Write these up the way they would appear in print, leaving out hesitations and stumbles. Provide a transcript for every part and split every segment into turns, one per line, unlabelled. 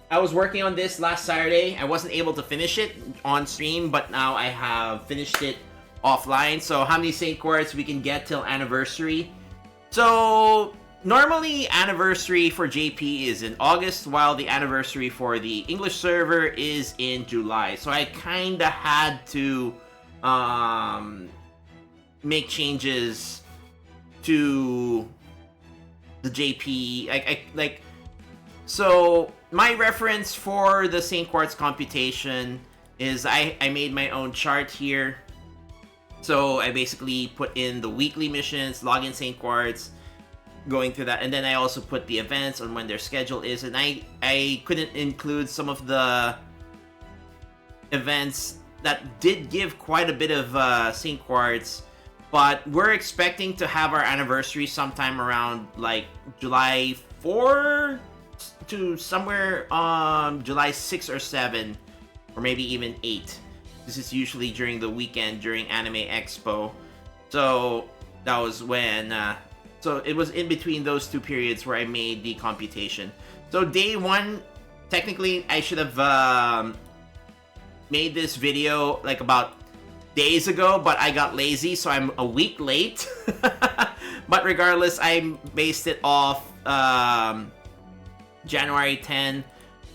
I was working on this last Saturday. I wasn't able to finish it on stream, but now I have finished it offline. So how many Saint Quartz we can get till anniversary? So normally anniversary for JP is in August, while the anniversary for the English server is in July. So I kind of had to make changes to the JP. So my reference for the St. Quartz computation is I made my own chart here. So I basically put in the weekly missions, log in St. Quartz, going through that, and then I also put the events on when their schedule is, and I couldn't include some of the events that did give quite a bit of St. Quartz, but we're expecting to have our anniversary sometime around like July 4 to somewhere July 6 or 7, or maybe even 8. This is usually during the weekend during Anime Expo. So that was when so it was in between those two periods where I made the computation. So day 1, technically I should have made this video like about days ago, but I got lazy, so I'm a week late. But regardless, I based it off January 10,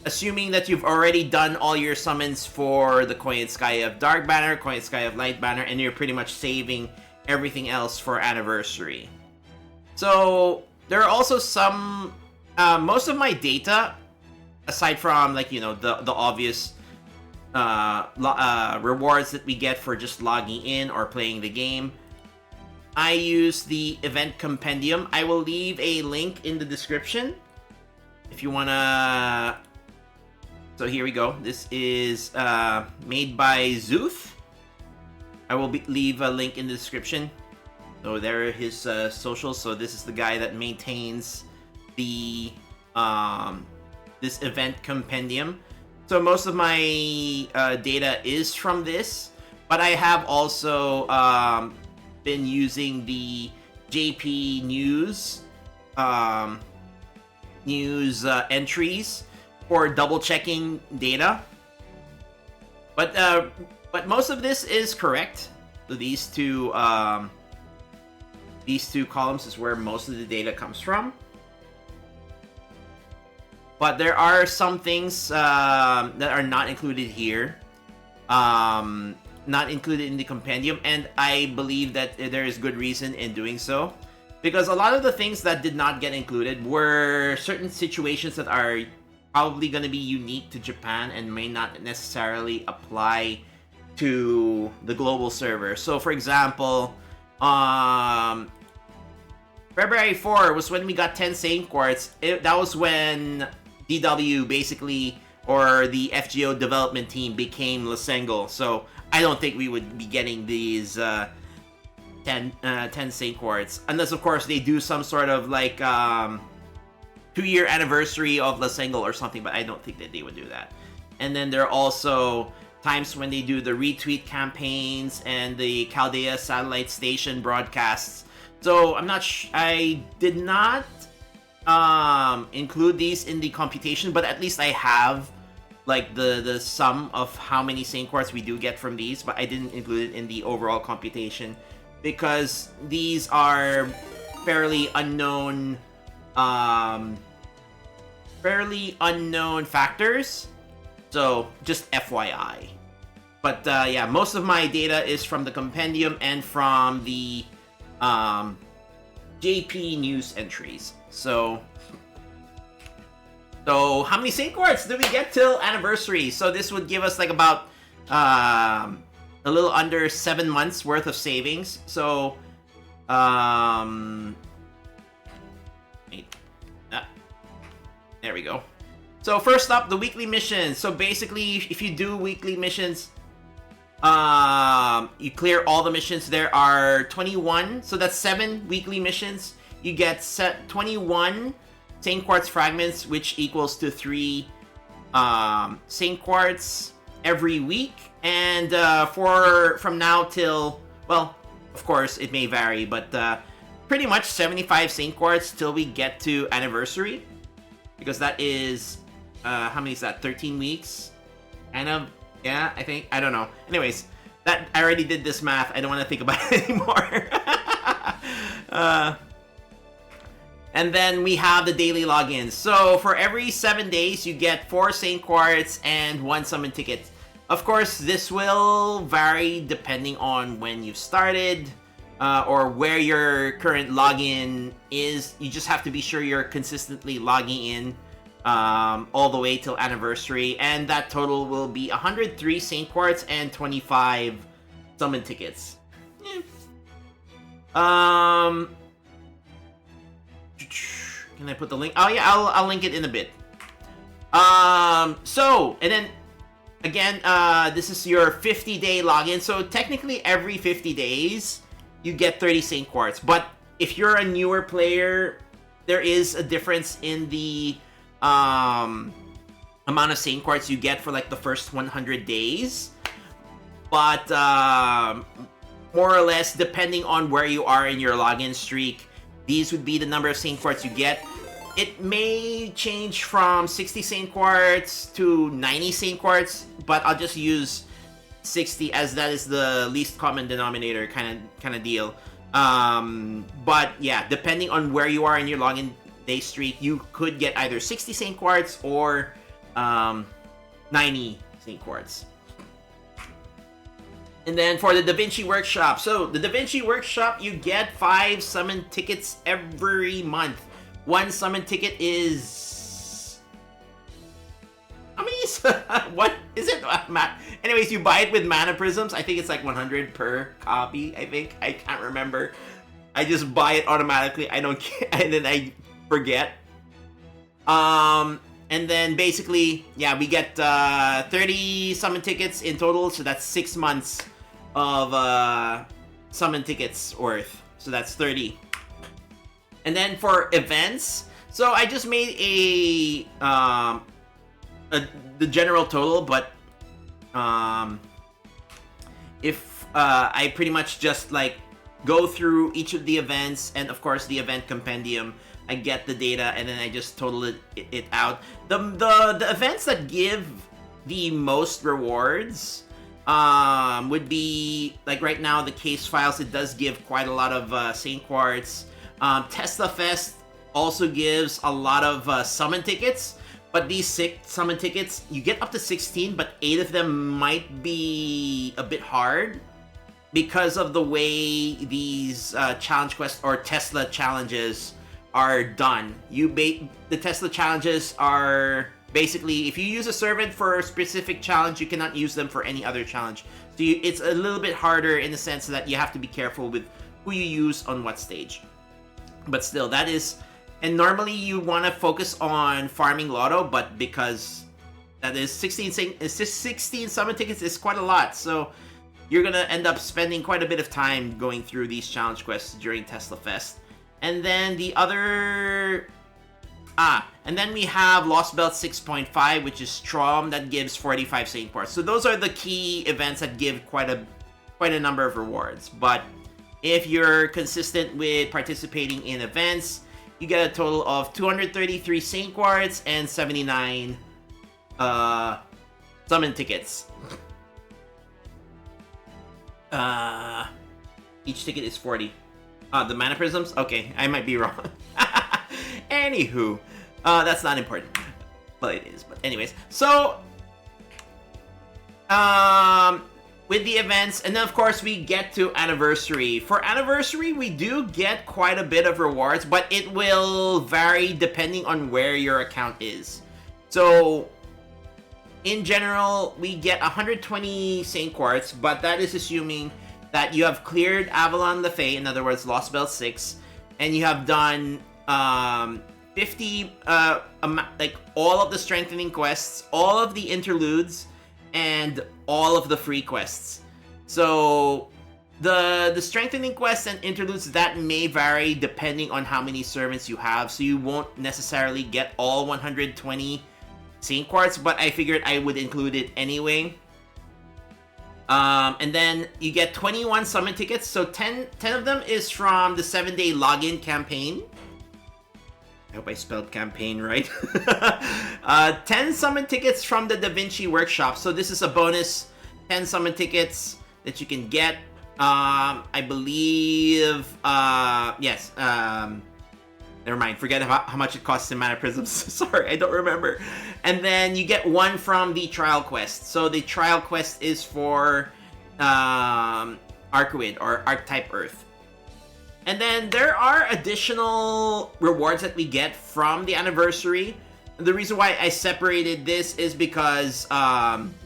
assuming that you've already done all your summons for the Coin Sky of Dark Banner, Coin Sky of Light Banner, and you're pretty much saving everything else for anniversary. So there are also some most of my data, aside from like, you know, the obvious rewards that we get for just logging in or playing the game, I use the Event Compendium. I will leave a link in the description if you wanna. So here we go. This is made by Zooth. I will leave a link in the description. So there are his socials. So this is the guy that maintains the this Event Compendium. So most of my data is from this, but I have also been using the JP News entries for double checking data. But most of this is correct. So these two columns is where most of the data comes from. But there are some things that are not included here, not included in the compendium, and I believe that there is good reason in doing so, because a lot of the things that did not get included were certain situations that are probably going to be unique to Japan and may not necessarily apply to the global server. So for example, February 4 was when we got 10 Saint Quartz. That was when DW basically, or the FGO development team, became Lasengo. So I don't think we would be getting these 10 Saint Quartz, unless of course they do some sort of like 2-year anniversary of Lasengo or something, but I don't think that they would do that. And then there are also times when they do the retweet campaigns and the Chaldea satellite station broadcasts. So I'm not I did not include these in the computation, but at least I have like the sum of how many Saint Quartz we do get from these, but I didn't include it in the overall computation because these are fairly unknown factors. So just FYI. But yeah, most of my data is from the compendium and from the JP News entries. So how many Saint Quartz do we get till anniversary? So this would give us like about a little under 7 months worth of savings. So there we go. So first up, the weekly missions. So basically, if you do weekly missions, you clear all the missions. There are 21, so that's 7 weekly missions. You get 21 Saint Quartz fragments, which equals to 3 Saint Quartz every week. And from now till, well, of course it may vary, but pretty much 75 Saint Quartz till we get to anniversary, because that is how many is that? 13 weeks? Kind of. Yeah, I think. I don't know. Anyways, that I already did this math. I don't want to think about it anymore. And then we have the daily logins. So for every 7 days, you get 4 Saint Quartz and 1 summon ticket. Of course, this will vary depending on when you started or where your current login is. You just have to be sure you're consistently logging in all the way till anniversary. And that total will be 103 Saint Quartz and 25 summon tickets. Can I put the link? Oh yeah, I'll link it in a bit. So, and then again, this is your 50-day login. So technically every 50 days you get 30 Saint Quartz. But if you're a newer player, there is a difference in the amount of Saint Quartz you get for like the first 100 days. But more or less, depending on where you are in your login streak, these would be the number of Saint Quartz you get. It may change from 60 Saint Quartz to 90 Saint Quartz, but I'll just use 60 as that is the least common denominator kind of deal. But yeah, depending on where you are in your login day streak, you could get either 60 Saint Quartz or 90 Saint Quartz. And then for the Da Vinci Workshop. So, the Da Vinci Workshop, you get 5 summon tickets every month. 1 summon ticket is... How many is... What is it? Anyways, you buy it with mana prisms. I think it's like 100 per copy, I think. I can't remember. I just buy it automatically. I don't care. And then I forget. And then basically, yeah, we get 30 summon tickets in total. So that's 6 months of summon tickets worth. So that's 30. And then for events, so I just made the general total, but if I pretty much just like go through each of the events and of course the event compendium, I get the data and then I just total it out. The events that give the most rewards would be like right now the case files. It does give quite a lot of Saint Quartz. Tesla Fest also gives a lot of summon tickets, but these 6 summon tickets you get up to 16, but 8 of them might be a bit hard because of the way these challenge quests or Tesla challenges are done. The Tesla challenges are basically, if you use a servant for a specific challenge, you cannot use them for any other challenge. So it's a little bit harder in the sense that you have to be careful with who you use on what stage. But still, that is... And normally you want to focus on farming Lotto, but because that is 16 summon tickets is quite a lot. So you're going to end up spending quite a bit of time going through these challenge quests during Tesla Fest. And then the other... and then we have Lost Belt 6.5, which is Strom, that gives 45 Saint Quartz. So those are the key events that give quite a number of rewards. But if you're consistent with participating in events, you get a total of 233 Saint Quartz and 79 summon tickets. Each ticket is 40. The mana prisms? Okay, I might be wrong. Anywho, that's not important, but it is. But anyways, so with the events, and then of course we get to anniversary. For anniversary, we do get quite a bit of rewards, but it will vary depending on where your account is. So in general, we get 120 Saint Quartz, but that is assuming that you have cleared Avalon Lefay, in other words, Lost Belt 6, and you have done 50, like all of the strengthening quests, all of the interludes, and all of the free quests. So the strengthening quests and interludes, that may vary depending on how many servants you have, so you won't necessarily get all 120 Saint Quartz, but I figured I would include it anyway. And then you get 21 summon tickets, so 10 of them is from the 7-day login campaign. I hope I spelled campaign right. 10 summon tickets from the Da Vinci Workshop. So this is a bonus 10 summon tickets that you can get. I believe, yes, never mind, forget how much it costs in Mana Prisms. Sorry, I don't remember. And then you get one from the Trial Quest. So the Trial Quest is for Arcuid, or Archetype Earth. And then there are additional rewards that we get from the anniversary. The reason why I separated this is because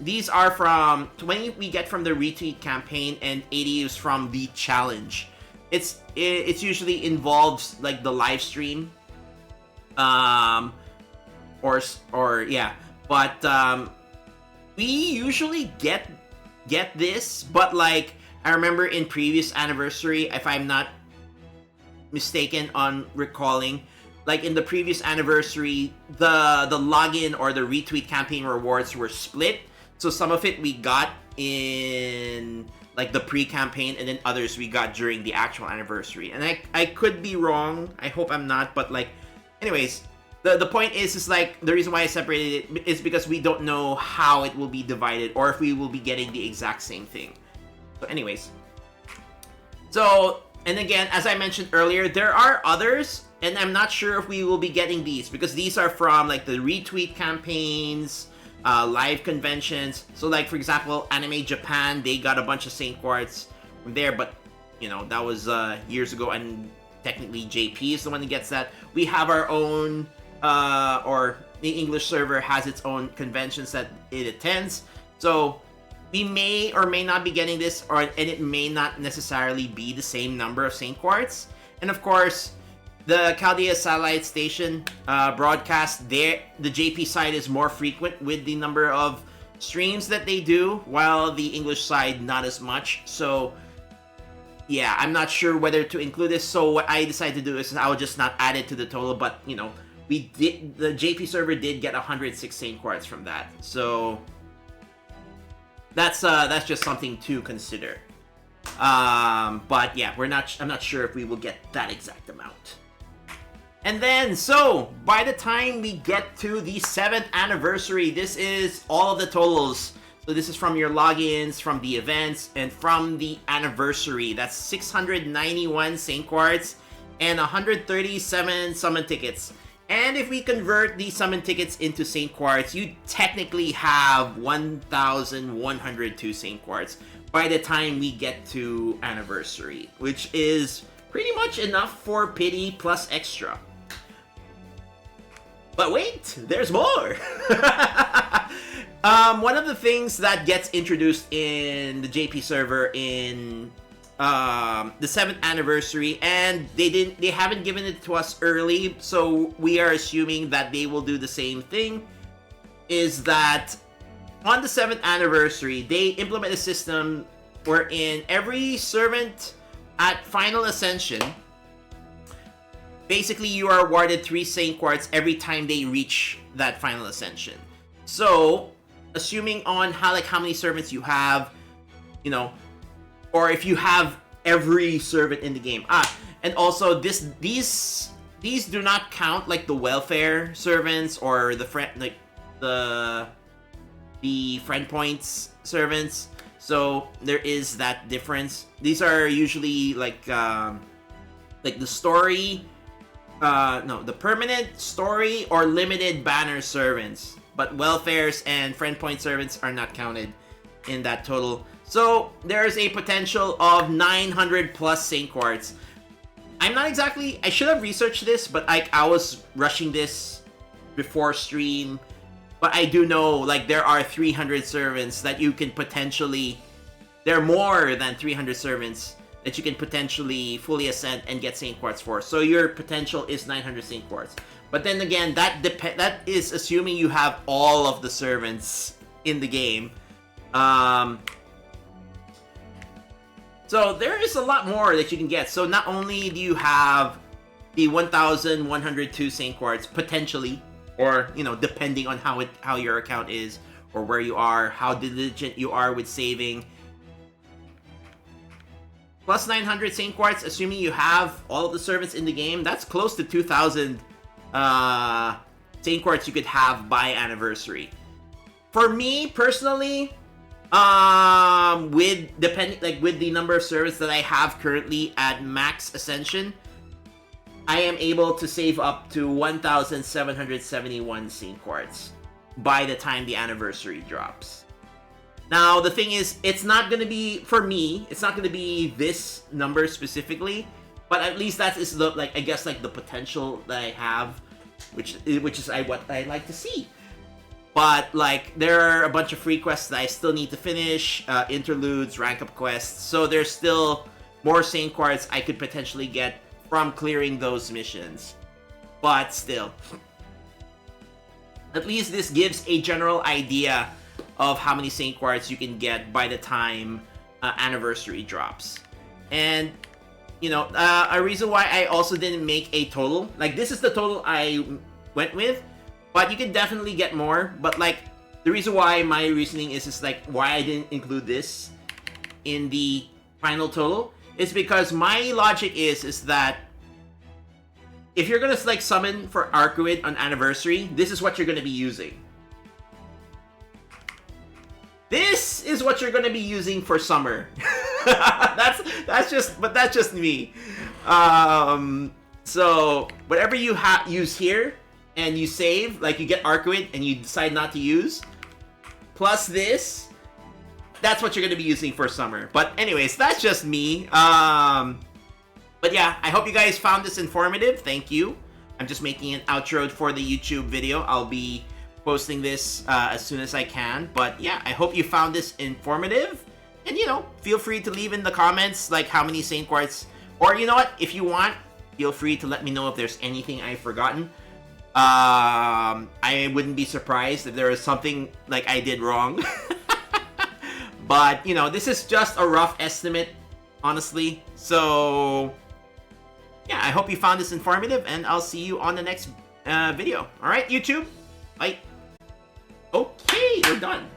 these are from 20 we get from the retweet campaign and 80 is from the challenge. It's usually involves like the live stream, but we usually get this. But like I remember in previous anniversary, if I'm not mistaken on recalling, like in the previous anniversary, the login or the retweet campaign rewards were split. So some of it we got in like the pre-campaign, and then others we got during the actual anniversary. And I could be wrong. I hope I'm not. But like, anyways, the point is like the reason why I separated it is because we don't know how it will be divided or if we will be getting the exact same thing. So anyways, and again, as I mentioned earlier, there are others, and I'm not sure if we will be getting these because these are from like the retweet campaigns, live conventions. So like, for example, Anime Japan, they got a bunch of Saint Quartz from there, but you know, that was years ago, and technically JP is the one that gets that. We have our own, or the English server has its own conventions that it attends. So we may or may not be getting this, and it may not necessarily be the same number of Saint Quartz. And of course, the Chaldea Satellite Station broadcast, the JP side is more frequent with the number of streams that they do, while the English side not as much. So yeah, I'm not sure whether to include this. So what I decided to do is I will just not add it to the total, but you know, the JP server did get 106 Saint Quartz from that. So that's just something to consider. But yeah, I'm not sure if we will get that exact amount. And then, so by the time we get to the 7th anniversary, this is all of the totals. So this is from your logins, from the events, and from the anniversary. That's 691 Saint Quartz and 137 summon tickets. And if we convert the summon tickets into Saint Quartz, you technically have 1,102 Saint Quartz by the time we get to anniversary, which is pretty much enough for pity plus extra. But wait, there's more! One of the things that gets introduced in the JP server in the 7th anniversary, and they haven't given it to us early, so we are assuming that they will do the same thing, is that on the 7th anniversary, they implement a system wherein every servant at Final Ascension, basically you are awarded 3 Saint Quartz every time they reach that Final Ascension. So, assuming on how many servants you have, you know, or if you have every servant in the game. And also these do not count like the welfare servants or the friend friend points servants. So there is that difference. These are usually like the story, the permanent story or limited banner servants. But welfares and friend point servants are not counted in that total. So there's a potential of 900 plus Saint Quartz. I should have researched this, but I was rushing this before stream. But I do know like there are 300 servants that you can potentially, there are more than 300 servants that you can potentially fully ascend and get Saint Quartz for. So your potential is 900 Saint Quartz. But then again, that is assuming you have all of the servants in the game. So there is a lot more that you can get. So not only do you have the 1,102 Saint Quartz potentially, or you know, depending on how your account is or where you are, how diligent you are with saving. Plus 900 Saint Quartz, assuming you have all of the servants in the game, that's close to 2,000 Saint Quartz you could have by anniversary. For me personally, with the number of servers that I have currently at max ascension, I am able to save up to 1,771 Saint Quartz by the time the anniversary drops. Now, the thing is, it's not going to be, for me, it's not going to be this number specifically, but at least that is the, like, I guess, like, the potential that I have, which is what I like to see. But, like, there are a bunch of free quests that I still need to finish, interludes, rank-up quests, so there's still more Saint Quartz I could potentially get from clearing those missions. But still, at least this gives a general idea of how many Saint Quartz you can get by the time anniversary drops. And, you know, a reason why I also didn't make a total, like, this is the total I went with, but you can definitely get more. But, like, the reason why my reasoning is like, why I didn't include this in the final total is because my logic is that if you're gonna, like, summon for Arcuid on anniversary, this is what you're gonna be using. This is what you're gonna be using for summer. that's just me. So whatever you use here and you save, like you get Arcuid and you decide not to use, plus this, that's what you're gonna be using for summer. But anyways, that's just me. But yeah, I hope you guys found this informative. Thank you. I'm just making an outro for the YouTube video. I'll be posting this as soon as I can. But yeah, I hope you found this informative. And, you know, feel free to leave in the comments, like, how many Saint Quartz. Or, you know what? If you want, feel free to let me know if there's anything I've forgotten. I wouldn't be surprised if there was something, like, I did wrong. But, you know, this is just a rough estimate, honestly. So, yeah, I hope you found this informative, and I'll see you on the next video. Alright, YouTube? Bye. Okay, we're done.